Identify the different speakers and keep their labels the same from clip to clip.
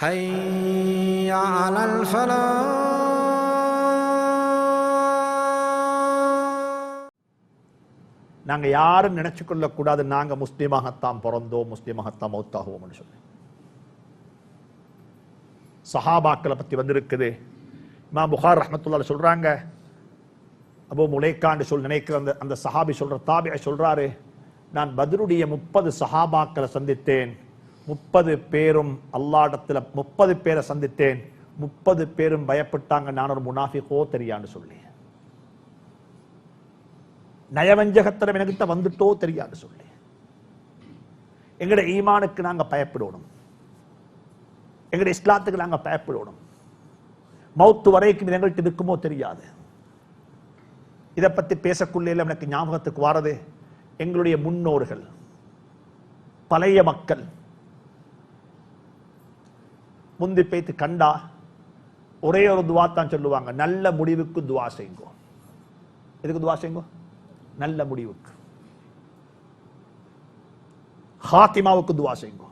Speaker 1: حي على الفلاح.
Speaker 2: நாங்க யாரும் நினைச்சு கொள்ளக்கூடாது நாங்க முஸ்லீமாகத்தான் பிறந்தோம், முஸ்லீமாகத்தான் மௌத்தாகுவோம் சொல்லி. சஹாபாக்களை பத்தி வந்திருக்குது. இமாம் புகாரி ரஹ்மத்துல்லாஹி சொல்றாங்க, அபூ முலைக்கான்னு சொல்லி நினைக்கிற அந்த சஹாபி சொல்ற தாபிஈ சொல்றாரு, நான் பத்ருடைய 30 சஹாபாக்களை சந்தித்தேன். 30 பேரும் அல்லாஹ்விடத்துல 30 பேரை சந்தித்தேன். 30 பேரும் பயப்பட்டாங்க நான் ஒரு முனாஃபிகோ தெரியான்னு சொல்லி. நயவஞ்சகத்தனம் எனக்கிட்ட வந்துட்டோ தெரியாது சொல்லி. எங்கட ஈமானுக்கு நாங்க பயப்படணும், எங்கட இஸ்லாத்துக்கு நாங்க பயப்படணும். மௌத்து வரைக்கும் எங்கள்கிட்ட இருக்குமோ தெரியாது. இதை பத்தி பேசக்குள்ளே எனக்கு ஞாபகத்துக்கு வாரது எங்களுடைய முன்னோர்கள், பழைய மக்கள் முந்தி பேத்து கண்டா ஒரே ஒரு துவா தான் சொல்லுவாங்க, நல்ல முடிவுக்கு துவா செய்யுங்க. எதுக்கு துவா செய்யுங்க? நல்ல முடிவுக்கு, ஹாத்திமாவுக்கு துவா செய்யுங்க.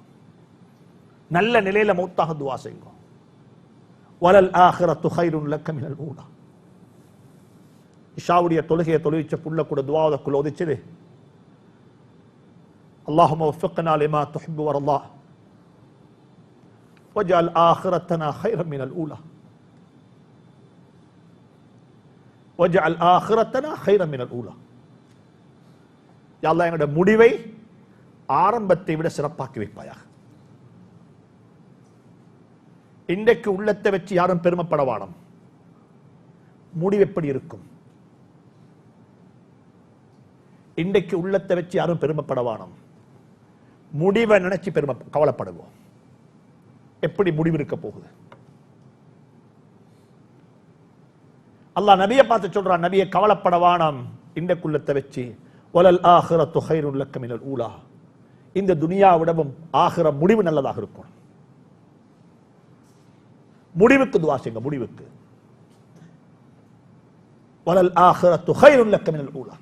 Speaker 2: நல்ல நிலையில மௌத்தாக துவா செய்யுங்க. வலல் ஆகிரத்து கைருன் லக்க மினல் ஊலா. இஷாவுடைய தொழுகையை தொழுவிச்ச புள்ள கூட துவாவதற்குள்ள ஒதிச்சது, அல்லாஹும்ம வஃபிக்னா லிமா துஹிப்பு வர்லா வஜ்அல் ஆகிரத்தனா கைரன் மினல் ஊலா வஜ்அல் ஆகிரத்தனா கைரன் மினல் ஊலா. யா அல்லாஹ், எங்களுடைய முடிவை ஆரம்பத்தை விட சிறப்பாக்கி வைப்பாயாக. இன்றைக்கு உள்ளத்தை வச்சு யாரும் பெருமைப்படவானம். முடிவு எப்படி இருக்கும்? இன்றைக்கு உள்ளத்தை வச்சு யாரும் பெருமைப்படவானம். முடிவை நினைச்சு கவலைப்படுவோம். எப்படி முடிவு இருக்க போகுது? அல்லாஹ் நபியை பார்த்து சொல்றான், நபியை கவலைப்படவானம் இன்றைக்கு உள்ளத்தை வச்சு. வலல் ஆகிரத்து கைருன் லக்க மினல் ஊலா. இந்த துனியாவிடவும் ஆகிற முடிவு நல்லதாக இருக்கும். முடிவுக்கு துஆ செய்யுங்க. முடிவுக்கு வலல் ஆகிரத்து கைருன் லக்க மினல் ஊலா.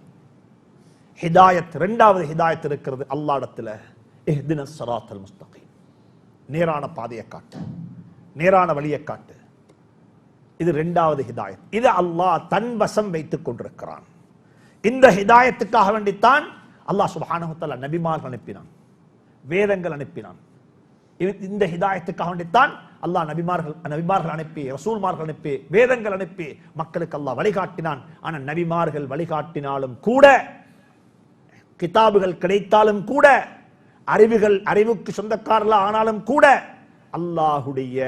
Speaker 2: ஹிதாயத், இரண்டாவது ஹிதாயத் இருக்கிறது அல்லாஹ்விடத்துல. இஹ்தினஸ் ஸிராத்தல் முஸ்தகீம், நேரான பாதையை காட்டு, நேரான வழியை காட்டு. இது இரண்டாவது ஹிதாயத். இது அல்லாஹ் தன் வசம் வைத்துக் கொண்டிருக்கிறான். இந்த ஹிதாயத்துக்காக வேண்டித்தான் அல்லாஹ் சுப்ஹானஹு வ தஆலா நபிமார்கள் அனுப்பினான், வேதங்கள் அனுப்பினான். இந்த ஹிதாயத்துக்காக வேண்டித்தான் அல்லாஹ் நபிமார்கள் அனுப்பி, ரசூல்மார்கள் அனுப்பி, வேதங்கள் அனுப்பி மக்களுக்கு அல்லாஹ் வழிகாட்டினான். ஆனா நபிமார்கள் வழிகாட்டினாலும் கூட, கிதாபுகள் கிடைத்தாலும் கூட, அறிவுக்கு சொந்தக்காரர்கள் ஆனாலும் கூட, அல்லாஹுடைய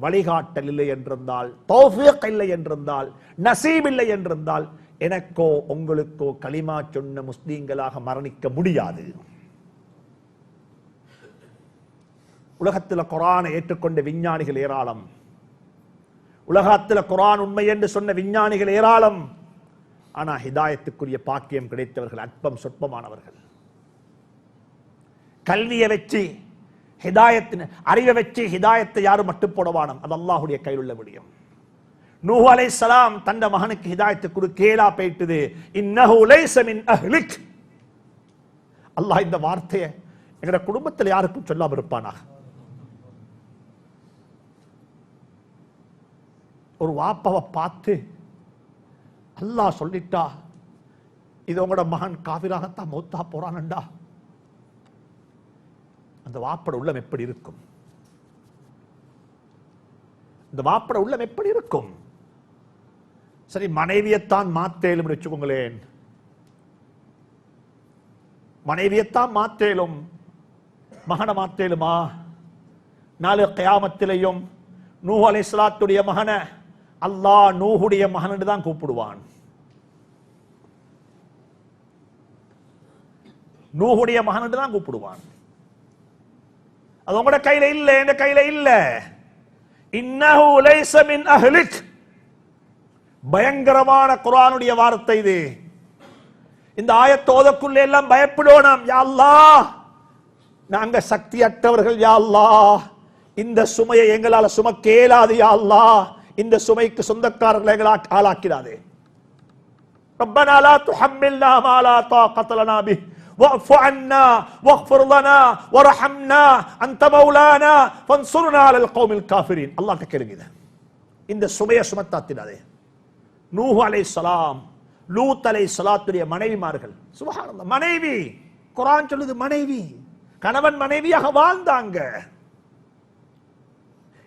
Speaker 2: வழிகாட்டல் இல்லை என்றிருந்தால், தௌஃபீக் இல்லை என்றிருந்தால், நசீப் இல்லை என்றிருந்தால், எனக்கோ உங்களுக்கோ கலிமா சொன்ன முஸ்லீம்களாக மரணிக்க முடியாது. உலகத்தில் குர்ஆனை ஏற்றுக்கொண்ட விஞ்ஞானிகள் ஏராளம். உலகத்தில் குர்ஆன் உண்மை என்று சொன்ன விஞ்ஞானிகள் ஏராளம். ஆனா ஹிதாயத்துக்குரிய பாக்கியம் கிடைத்தவர்கள் அற்பம் சொற்பமானவர்கள். கல்வியை வச்சு ஹிதாயத்தின் அறிவை வச்சு ஹிதாயத்தை யாரும் மட்டும் போடவானம். அது அல்லாஹ்வுடைய கையில் உள்ள விடயம். நூஹ் அலைஹிஸ்ஸலாம் தந்த மகனுக்கு ஹிதாயத்தை கொடுக்கேலா போயிட்டது. இன்னஹு லைஸ மின் அஹ்லிக். அல்லாஹ் இந்த வார்த்தையை எங்கட குடும்பத்தில் யாருக்கும் சொல்லாம இருப்பானா? ஒரு வாப்பாவை பார்த்து அல்லாஹ் சொல்லிட்டா, இது உங்களோட மகன் காஃபிராகத்தான் மௌத்தா போறான்டா, அந்த வாப்பட உள்ளம் எப்படி இருக்கும்? இந்த வாப்பட உள்ளம் எப்படி இருக்கும்? சரி, மனைவியத்தான் மாத்தேலும் வச்சுக்கோங்களேன், மனைவியத்தான் மாத்தேலும், மகனை மாத்தேலுமா? நாளை கியாமத்திலையும் நூஹ் அலைஹிஸ்ஸலாத்துடைய மகனை அல்லாஹ் நூஹுடைய மகன் தான் கூப்பிடுவான். நூஹுடைய மகன் தான் கூப்பிடுவான். அது உங்களோட கையில இல்ல, என் கையில இல்ல. இன்னஹு லைஸ மின் அஹ்லிக். பயங்கரமான குர்ஆனுடைய வார்த்தை இது. இந்த ஆயத்தை ஓதக்குள்ள எல்லாம் பயப்படணும். யா அல்லாஹ், நாங்க சக்தியற்றவர்கள் யா அல்லாஹ், இந்த சுமையை எங்களால சுமக்க இயலாது யா அல்லாஹ், இந்த சுமைக்கு சொந்தக்காரர்களை எங்களால் ஆளாக்கிறாதே. ரப்பனா லா துஹம்மில்னா மா லா தாகத லனா பிஹ் வஃபு அன்னா வஃபிர் லனா வர்ஹம்னா அன்த மௌலானா ஃபன்சுர்னா அலல் கௌமில் காஃபிரீன். அல்லாஹ்ட்ட கேளுங்க. இந்த சுமையை சுமத்தாத்திடாதே. நூஹ் அலைஹிஸ்ஸலாம், லூத் அலைஹிஸ்ஸலாத்துடைய மனைவிமார்கள், சுப்ஹானல்லாஹ், மனைவி, குர்ஆன் சொல்லுது மனைவி, கணவன் மனைவியாக வாழ்ந்தாங்க,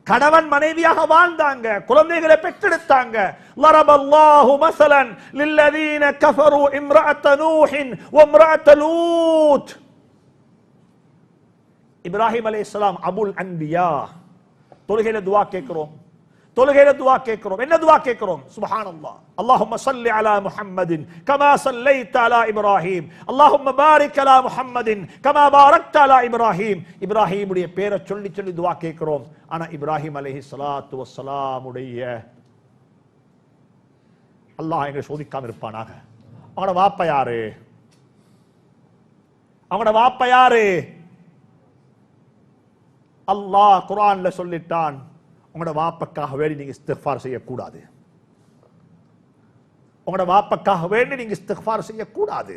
Speaker 2: கணவன் மனைவியாக வாழ்ந்தாங்க, குழந்தைகளை பெற்றெடுத்தாங்க. லரபல்லாஹு மஸலன் லில்லதீன கஃபரு இம்ரஅத நூஹின் வ இம்ரஅத லூத். இப்ராஹிம் அலைஹிஸ்ஸலாம் அபுல் அன்பியா. தொழுகையில துஆ கேட்கிறோம், தொழுகையில துஆ கேட்கிறோம். என்ன துஆ கேட்கிறோம்? சுப்ஹானல்லாஹ். அல்லாஹும்ம ஸல்லி அலா முஹம்மதின் கமா ஸல்லைத அலா இப்ராஹிம், அல்லாஹும்ம பாரிக் அலா முஹம்மதின் கமா பாரக்த அலா இப்ராஹிம். இப்ராஹிமுடைய பேரை சொல்லி சொல்லி துஆ கேட்கிறோம். ஆனா இப்ராஹிம் அலைஹிஸ்ஸலாத்து வஸ்ஸலாமுடைய அல்லாஹ் எங்களை சோதிக்காம இருப்பானாக. அவனோட வாப்ப யாரு? அவனோட வாப்ப யாரு? அல்லாஹ் குர்ஆன்ல சொல்லிட்டான், உங்களோட வாப்பக்காக வேண்டி நீங்க இஸ்திக்ஃபார் செய்யக்கூடாது. உங்களோட வாப்பக்காக வேண்டி நீங்க இஸ்திக்ஃபார் செய்யக்கூடாது.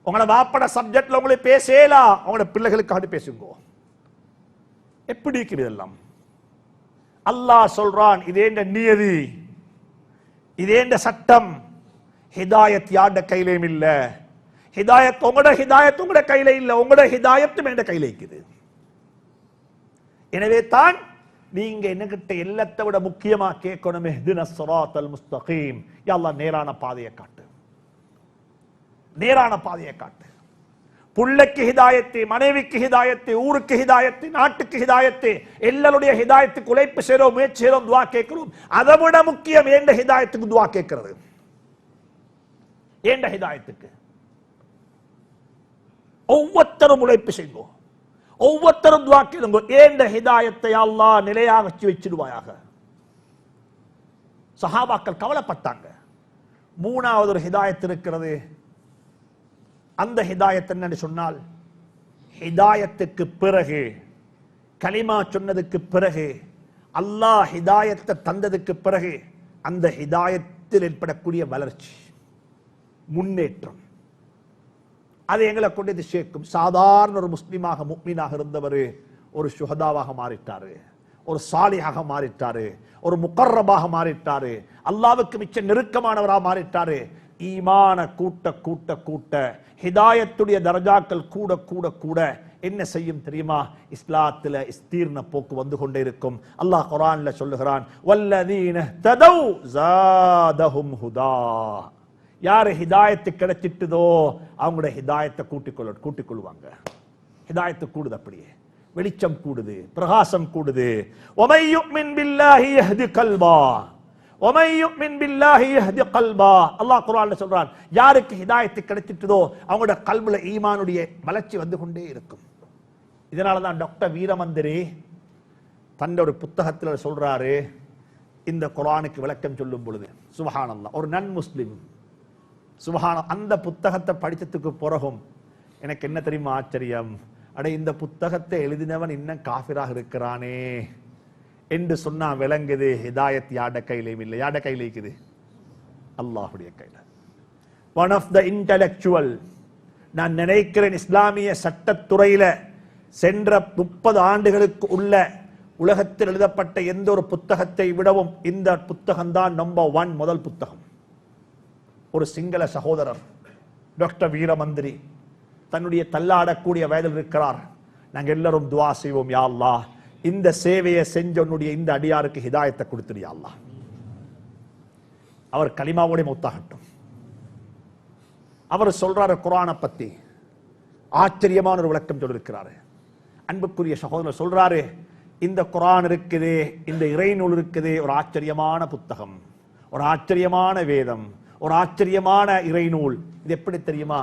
Speaker 2: உங்களோட வாப்பட சப்ஜெக்ட்ல உங்களை பேசலாம், உங்களோட பிள்ளைகளுக்காக பேசுங்க. எப்படி இருக்குது இதெல்லாம்? அல்லாஹ் சொல்றான், இதேண்ட நியதி, இதேண்ட சட்டம். ஹிதாயத் யார்ட கையிலும் இல்ல. ஹிதாயத் உங்களோட கையில இல்ல, உங்களோட ஹிதாயத்தும் என்ற கையில இருக்குது. எனவே தான் நீங்க என்னகிட்ட எல்லாத்தை விட முக்கியமா கேட்கணும், இஹ்தினஸ் ஸிராத்தல் முஸ்தகீம். யா அல்லாஹ், நேரான பாதையை காட்டு, நேரான பாதையை காட்டு. புள்ளைக்கு ஹிதாயத்து, மனைவிக்கு ஹிதாயத்து, ஊருக்கு ஹிதாயத்து, நாட்டுக்கு ஹிதாயத்து, எல்லாருடைய ஹிதாயத்துக்கு உழைப்பு செய்றோம், முயற்சி செய்றோம், துஆ கேட்கிறோம். அதை விட முக்கியம் ஏண்ட ஹிதாயத்துக்கு துஆ கேட்கிறது. ஏண்ட ஹிதாயத்துக்கு ஒவ்வொருத்தரும் உழைப்பு செய்வோம், ஒவ்வொருத்தரும் துஆ கேளுங்க. ஏண்ட ஹிதாயத்தை அல்லாஹ் நிலையாக வச்சிடுவாயாக. சஹாபாக்கள் கவலைப்பட்டாங்க. மூணாவது ஒரு ஹிதாயத் இருக்கிறது. அந்த ஹிதாயத் என்னன்னு சொன்னால், ஹிதாயத்துக்கு பிறகு, கலிமா சொன்னதுக்கு பிறகு, அல்லாஹ் ஹிதாயத்தை தந்ததுக்கு பிறகு, அந்த ஹிதாயத்தில் ஏற்படக்கூடிய வளர்ச்சி, முன்னேற்றம், அது எங்களை கொண்டு இது சேர்க்கும். சாதாரண ஒரு முஸ்லிமாக முக்மீனாக இருந்தவர் ஒரு சுஹதாவாக மாறிட்டாரு, ஒரு சாலிஹாக மாறிட்டாரு, ஒரு முகர்ரபாக மாறிட்டாரு, அல்லாஹ்வுக்கு மிச்ச நெருக்கமானவராக மாறிட்டாரு. ஈமான கூட்ட கூட்ட கூட்ட ஹிதாயத்துடைய தரஜாக்கள் கூட கூட கூட என்ன செய்யும் தெரியுமா? இஸ்லாத்துல இஸ்தீர்ண போக்கு வந்து கொண்டே இருக்கும். அல்லாஹ் குர்ஆன்ல சொல்லுகிறான், வல்லதீன ததௌ ஜாதஹும் ஹுதா. யாரு ஹிதாயத்து கிடைச்சிட்டுதோ அவங்களோட ஹிதாயத்தை கூட்டிக் கொள்வாங்க. ஹிதாயத்து கூடுது, அப்படியே வெளிச்சம் கூடுது, பிரகாசம் கூடுது. வமை யுமின் பில்லாஹி யஹ்தி கல்பா, வமை யுமின் பில்லாஹி யஹ்தி கல்பா. அல்லாஹ் குர்ஆன்ல சொல்றான், யாருக்கு ஹிதாயத்து கிடைச்சிட்டுதோ அவங்களோட கல்புல ஈமானுடைய வளர்ச்சி வந்து கொண்டே இருக்கும். இதனால தான் டாக்டர் வீரமந்திரி தன்னுடைய ஒரு புத்தகத்தில் சொல்றாரு, இந்த குர்ஆனுக்கு விளக்கம் சொல்லும் பொழுது, சுப்ஹானல்லாஹ், ஒரு நன் முஸ்லிம், சுப்ஹானல்லாஹ், அந்த புத்தகத்தை படிச்சதுக்கு பிறகும் எனக்கு என்ன தெரியுமா ஆச்சரியம், அட இந்த புத்தகத்தை எழுதினவன் இன்னும் காஃபிராக இருக்கிறானே என்று சொன்னா விளங்குது. ஹிதாயத் யாட கையிலும் இல்லை. யாட கையில இருக்குது? அல்லாஹ்வுடைய கையில. ஒன் ஆஃப் த இன்டெலெக்சுவல், நான் நினைக்கிறேன் இஸ்லாமிய சட்டத்துறையில சென்ற 30 ஆண்டுகளுக்கு உள்ள உலகத்தில் எழுதப்பட்ட எந்த ஒரு புத்தகத்தை விடவும் இந்த புத்தகம் தான் நம்பர் 1, முதல் புத்தகம். ஒரு சிங்கள சகோதரர் டாக்டர் வீரமந்திரி தன்னுடைய தள்ளாடக்கூடிய வயதில் இருக்கிறார். நாங்கள் எல்லாரும் துஆ செய்வோம், யா அல்லாஹ் இந்த சேவையை செஞ்ச உன்னுடைய இந்த அடியாருக்கு ஹிதாயத்தை கொடுத்துடு யா அல்லாஹ். அவர் கலிமாவோட மௌத்தாகட்டும். அவர் சொல்றாரு குர்ஆனை பத்தி ஆச்சரியமான ஒரு விளக்கம் சொல்லியிருக்கிறாரு. அன்புக்குரிய சகோதரர் சொல்றாரு, இந்த குர்ஆன் இருக்குது, இந்த இறைநூல் இருக்குது, ஒரு ஆச்சரியமான புத்தகம், ஒரு ஆச்சரியமான வேதம், ஒரு ஆச்சரியமான இறைநூல். இது எப்படி தெரியுமா?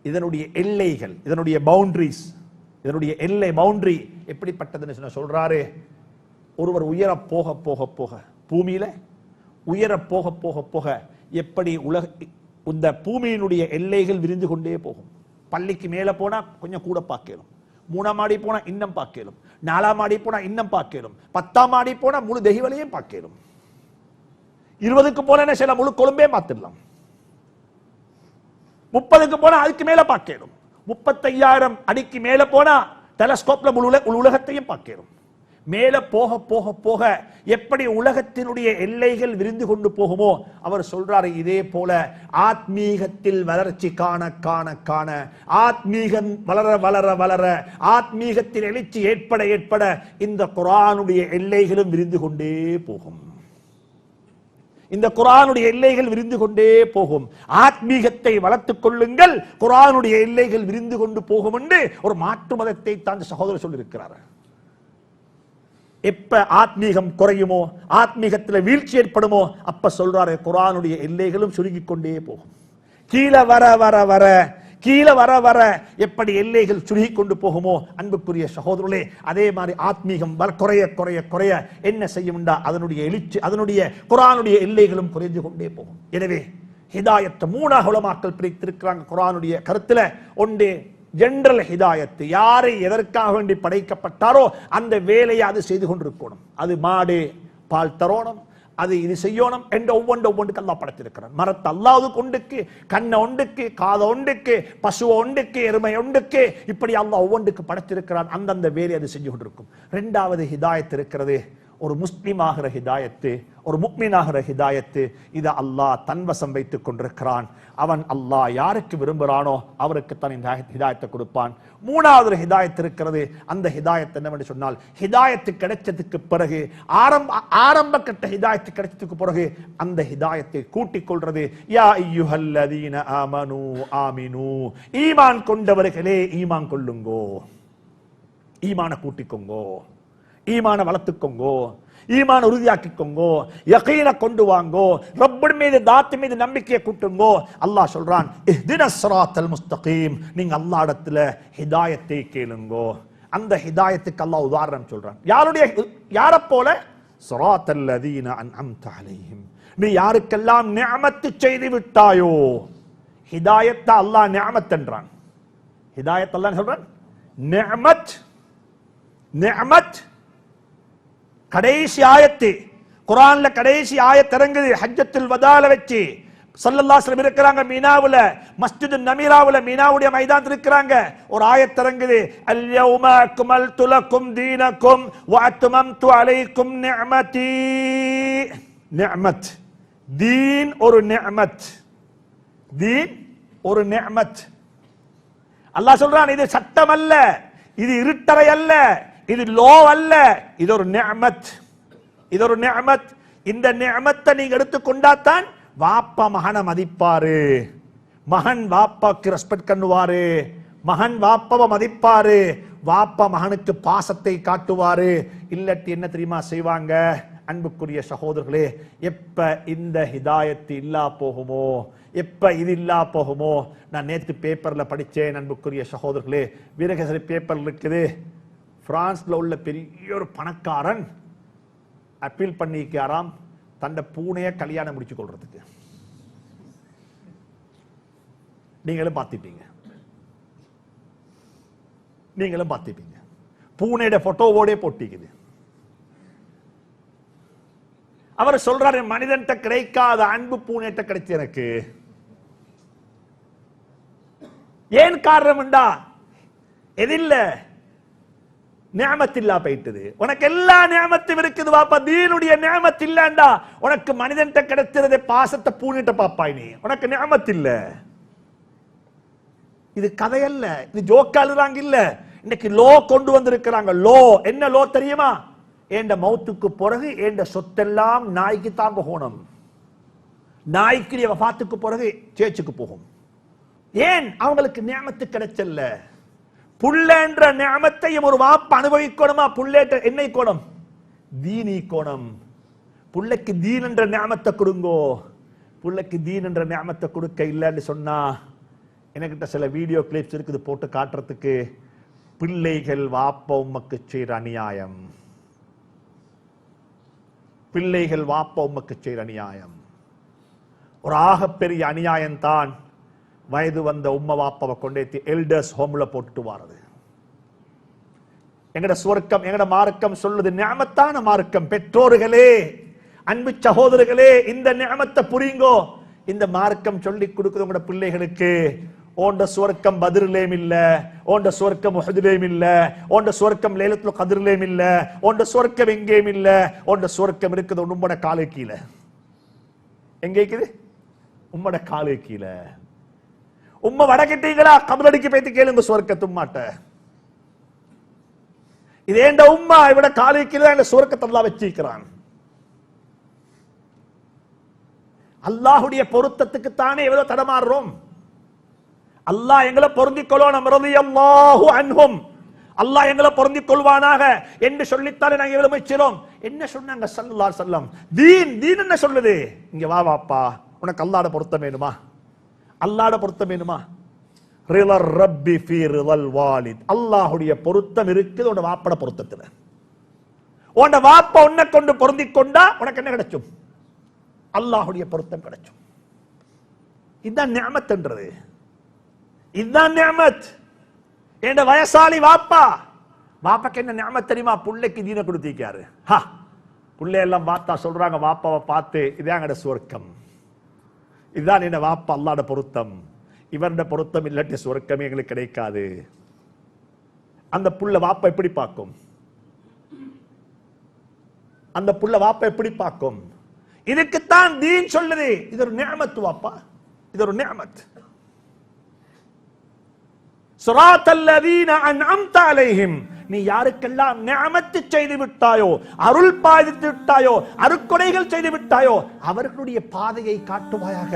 Speaker 2: இதனுடைய எல்லைகள், இதனுடைய பவுண்டரிஸ், இதனுடைய எல்லை பவுண்டரி எப்படிப்பட்டதுன்னு சொல்றாரு. ஒருவர் உயர போக போக போக, பூமியில உயர போக போக போக எப்படி உலக இந்த பூமியினுடைய எல்லைகள் விரிந்து கொண்டே போகும். பள்ளிக்கு மேல போனா கொஞ்சம் கூட பார்க்கலும், 3ஆம் மாடி போனா இன்னும் பார்க்கலும், 4ஆம் மாடி போனா இன்னும் பார்க்கலும், 10ஆம் மாடி போனா முழு தெஹிவலையும் பார்க்கலும், 20க்கு போனா சில முழு கொழும்பே மாத்திடலாம். 30க்கு போனா அதுக்கு மேல பார்க்கணும். 35,000 அடிக்கு மேல போனா டெலஸ்கோப்ல உலகத்தையும் பார்க்கணும். மேல போக போக போக எப்படி உலகத்தினுடைய எல்லைகள் விரிந்து கொண்டு போகுமோ அவர் சொல்றாரு, இதே போல ஆத்மீகத்தில் வளர்ச்சி காண காண காண, ஆத்மீகம் வளர வளர வளர, ஆத்மீகத்தில் எழுச்சி ஏற்பட ஏற்பட இந்த குர்ஆனுடைய எல்லைகளும் விரிந்து கொண்டே போகும். இந்த குர்ஆனுடைய எல்லைகள் விரிந்து கொண்டே போகும். ஆத்மீகத்தை வளர்த்துக் கொள்ளுங்கள், குர்ஆனுடைய எல்லைகள் விரிந்து கொண்டு போகும் என்று ஒரு மாற்று மதத்தை தான் சகோதரர் சொல்லியிருக்கிறார். எப்ப ஆத்மீகம் குறையுமோ, ஆத்மீகத்தில் வீழ்ச்சி ஏற்படுமோ, அப்ப சொல்றாரு குர்ஆனுடைய எல்லைகளும் சுருங்கிக் கொண்டே போகும். கீழே வர வர வர கீழே வர வர எப்படி எல்லைகள் சுருங்கிக் கொண்டு போகுமோ அன்புக்குரிய சகோதரர்களே, அதே மாதிரி ஆத்மீகம் குறைய குறைய குறைய என்ன செய்யும்டா அதனுடைய எழுச்சி, அதனுடைய குர்ஆனுடைய எல்லைகளும் குறைந்து கொண்டே போகும். எனவே ஹிதாயத்தை 3 உலமாக்கள் பிரித்திருக்கிறாங்க குர்ஆனுடைய கருத்துல. ஒன்று ஜெனரல் ஹிதாயத்து, யாரை எதற்காக வேண்டி படைக்கப்பட்டாரோ அந்த வேலையை அது செய்து கொண்டிருக்கணும். அது மாடு பால் தரோணும், அது இது செய்யணும் என்ற ஒவ்வொன்றுக்கு அல்லாஹ் படைத்திருக்கிறான். மரத்தை அல்லாஹ்வுக்கு ஒன்றுக்கு, கண்ணை ஒன்றுக்கு, காதை ஒன்றுக்கு, பசுவை ஒன்றுக்கு, எருமை ஒன்றுக்கு, இப்படி அல்லாஹ் ஒவ்வொன்றுக்கு படைத்திருக்கிறான். அந்தந்த வேலை அது செஞ்சு கொண்டிருக்கும். 2வது ஹிதாயத் இருக்கிறது, ஒரு முஸ்லிம் ஆகிற ஹிதாயத்து, ஒரு முக்மின் ஆகிற ஹிதாயத்து. இதை அல்லாஹ் தன்வசம் வைத்துக் கொண்டிருக்கிறான். அவன் அல்லாஹ் யாருக்கு விரும்புகிறானோ அவருக்கு தான் இந்த ஹிதாயத்தை கொடுப்பான். 3வது ஹிதாயத் இருக்கிறது. அந்த ஹிதாயத் என்னவென்று சொன்னால், ஹிதாயத்து கிடைச்சதுக்கு பிறகு, ஆரம்ப கட்ட ஹிதாயத்து கிடைச்சதுக்கு பிறகு அந்த ஹிதாயத்தை கூட்டிக் கொள்றது. யா அய்யுஹல்லதீன ஆமனூ ஆமினூ, ஈமான் கொண்டவர்களே ஈமான் கொள்ளுங்கோ, ஈமான கூட்டிக்கோங்கோ, ஈமான வளர்த்துக்கோங்கோ, ஈமான உறுதியாக்கிக்கோங்கோ, யகீன கொண்டு வாங்கோ, ரப்பின் மீது தாத் மீது நம்பிக்கையை கூட்டுங்கோ. அல்லாஹ் சொல்றான், இஹ்தினஸ் ஸிராத்தல் முஸ்தகீம், நீங்க அல்லாஹ் இடத்துல ஹிதாயத்தை கேளுங்கோ. அந்த ஹிதாயத்துக்கு அல்லாஹ் உதாரணம் சொல்றான். யாரை போல? ஸிராத்தல் லதீன அன்அம்த அலைஹிம், நீ யாருக்கெல்லாம் நிஅமத் செய்து விட்டாயோ. ஹிதாயத்தை அல்லாஹ் நிஅமத் என்றான். ஹிதாயத் அல்லாஹ் சொல்றான் நிஅமத். நிஅமத் கடைசி ஆயத்து குர்ஆன்ல, கடைசி ஆயத் இறங்குது ஹஜ்ஜத்துல் வதால வச்சு. ஸல்லல்லாஹு அலைஹி வஸல்லம் இருக்கிறாங்க மீனாவுல, மஸ்ஜிது நமீராவுல, மீனாவுடைய மைதானத்துல இருக்கிறாங்க. ஒரு ஆயத் இறங்குது, அல் யௌம அக்மல்து லக்கும் தீனக்கும் வ அத்மம்து அலைக்கும் நிஅமதி. நிஅமத், தீன் ஒரு நிஅமத், தீன் ஒரு நிஅமத். அல்லாஹ் சொல்றான், இது சட்டம் அல்ல, இது இருட்டறை அல்ல, இது லோ அல்ல, இது ஒரு நிஅமத், இது ஒரு நிஅமத். இந்த நிஅமத்தை நீங்க எடுத்துக்கொண்டாதான் வாப்பா மகனை மதிப்பாரு, மகன் வாப்பாக்கு ரெஸ்பெக்ட் பண்ணுவாரு, மகன் வாப்பாவை மதிப்பாரு, வாப்பா மகனுக்கு பாசத்தை காட்டுவாரு. இல்லட்டி என்ன தெரியுமா செய்வாங்க அன்புக்குரிய சகோதரர்களே, எப்ப இந்த ஹிதாயத்து இல்லா போகுமோ, எப்ப இது இல்லா போகுமோ. நான் நேற்று பேப்பர்ல படிச்சேன் அன்புக்குரிய சகோதரர்களே, வீரகேசரி பேப்பர் இருக்குது. பிரான்ஸ்ல உள்ள பெரிய ஒரு பணக்காரன் அப்பீல் பண்ணிக்காராம் தன்னை பூனையை கல்யாணம் முடிச்சு கொள்றதுக்கு. நீங்களும் பார்த்திப்பீங்க, நீங்களும் பார்த்திப்பீங்க. பூனையோட போட்டோவோட போட்டிக்குது. அவர் சொல்றாரு, மனிதன்ட்ட கிடைக்காத அன்பு பூனைட்ட கிடைச்சு எனக்கு. ஏன் காரணம்டா? எதில்ல நிஅமத் இல்லா போயிட்டது. உனக்கு எல்லா நிஅமத்தும் இருக்குது வாப்பா, தீனுடைய நிஅமத் இல்லண்டா உனக்கு மனிதன்ட்ட கிடைச்சது பாசத்தை பூனிட்ட பாப்பாய், நீ உனக்கு நிஅமத் இல்ல. இது கதையல்ல, இது ஜோக்கா எழுதுறாங்க இல்ல. இன்னைக்கு லோ கொண்டு வந்திருக்கிறாங்க. லோ என்ன லோ தெரியுமா? ஏண்ட மௌத்துக்கு பிறகு ஏண்ட சொத்தெல்லாம் நாய்க்கு தான் போகணும், நாய்க்கு வஃபாத்துக்கு பிறகு சேச்சுக்கு போகும். ஏன்? அவங்களுக்கு நிஅமத்து கிடைச்சல்ல. புள்ளன்ற நிஅமத்தையும் ஒரு வாப்ப அனுபவிக்கணுமா? புள்ளேட்ட என்ன கோணம்? தீனி கோணம். புள்ளைக்கு தீன் என்ற நிஅமத்தை கொடுங்கோ. புள்ளைக்கு தீன் என்ற நிஅமத்தை கொடுக்க இல்லைன்னு சொன்னா, எனக்கிட்ட சில வீடியோ கிளிப்ஸ் இருக்குது போட்டு காட்டுறதுக்கு. பிள்ளைகள் வாப்ப உம்மக்கு செய்கிற அநியாயம், பிள்ளைகள் வாப்ப உம்மக்கு செய்கிற அநியாயம். ஒரு ஆகப்பெரிய அநியாயம் தான் வயது வந்த உம்ம வாப்பாவை கொண்டேத்தி எல்டர்ஸ் ஹோம்ல போட்டுட்டு வாரது. எங்கட சுவர்க்கம், எங்கட மார்க்கம் சொல்லுது நிஅமத்தான மார்க்கம். பெற்றோர்களே, அன்பு சகோதரர்களே, இந்த நிஅமத்தை புரியுங்கோ. இந்த மார்க்கம் சொல்லி கொடுக்குது உங்களோட பிள்ளைகளுக்கு. ஓண்ட சுவர்க்கம் பத்ரிலேயும் இல்ல, ஓண்ட சுவர்க்கம் உஹதிலேயும் இல்ல, ஓண்ட சுவர்க்கம் லைலத்துல் கத்ரிலேயும் இல்ல, ஓண்ட சுவர்க்கம் எங்கேயும் இல்ல. ஓண்ட சுவர்க்கம் இருக்குது உம்மோட காலு கீழே. எங்க இருக்குது? உம்மோட காலு கீழே. உம்ம வடக்கிட்டீங்களா? கபலடிக்கு போய்த்து கேளுங்க சுவர்க்கத்து உம்மாட்ட. இதேண்ட உம்மா இவட காலு கீழே இந்த சுவர்க்கத்தை அல்லாஹ் வச்சிருக்கிறான். அல்லாஹ்வுடைய பொருத்தத்துக்கு தானே எவ்வளவு தடமாறுறோம். அல்லாஹ் எங்களை பொருந்திக் கொள்ளணும். ரலியல்லாஹு அன்ஹும், அல்லாஹ் எங்களை பொருந்திக் கொள்வானாக என்று சொல்லித்தானே நாங்க எவ்வளவு முயற்சிறோம். என்ன சொன்னாங்க ஸல்லல்லாஹு அலைஹி வஸல்லம்? தீன் தீன் என்ன சொல்லுது? இங்க வா வாப்பா, உனக்கு அல்லாஹ்வோட பொருத்தம் வேணுமா? அல்லாஹ்வோட பொருத்தம் வேணுமா? ரிலர் ரப்பி ஃபீ ரிலல் வாலித், அல்லாஹ்வுடைய பொருத்தம் இருக்குது உன்ட வாப்பட பொருத்தத்துல. உன்ட வாப்பா உன்னை கொண்டு பொருந்திக் கொண்டா உனக்கு என்ன கிடைக்கும்? அல்லாஹ்வுடைய பொருத்தம் கிடைக்கும். இதுதான் நிஅமத் என்றது. இதுதான் நிஅமத். என்ற வயசாலி வாப்பா, வாப்பாக்கு என்ன நிஅமத் தெரியுமா? புள்ளைக்கு தீன கொடுத்திருக்காரு. புள்ளை எல்லாம் பார்த்தா சொல்றாங்க, வாப்பாவை பார்த்து இதாங்கட சுவர்க்கம், இதுதான் என்ன வாப்பா அல்லாஹ்வோட பொருத்தம், இவருடைய பொருத்தம் இல்லாட்டி சுவர்க்கமே எங்களுக்கு கிடைக்காது. அந்த புள்ள வாப்பா எப்படி பார்க்கும்? அந்த புள்ள வாப்பா எப்படி பார்க்கும்? இதுக்குத்தான் தீன் சொல்லுது. இது ஒரு நிஅமத் வாப்பா, இது ஒரு நிஅமத். ஸிராத்தல் லதீன அன்அம்த அலைஹிம், நீ யாருக்கெல்லாம் நிஅமத் செய்து விட்டாயோ, அருள் பாதித்து விட்டாயோ, அருட்கொடைகள் செய்து விட்டாயோ அவர்களுடைய பாதையை காட்டுவாயாக.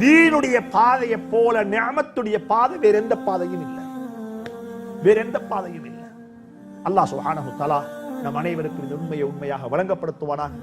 Speaker 2: தீனுடைய பாதையை போல நிஅமத்துடைய பாதை வேற எந்த பாதையும் இல்லை, வேற எந்த பாதையும் இல்லை. அல்லாஹ் சுப்ஹானஹு வ தஆலா நம் அனைவருக்கும் இந்த உண்மையை உண்மையாக வழங்கப்படுத்துவானாக.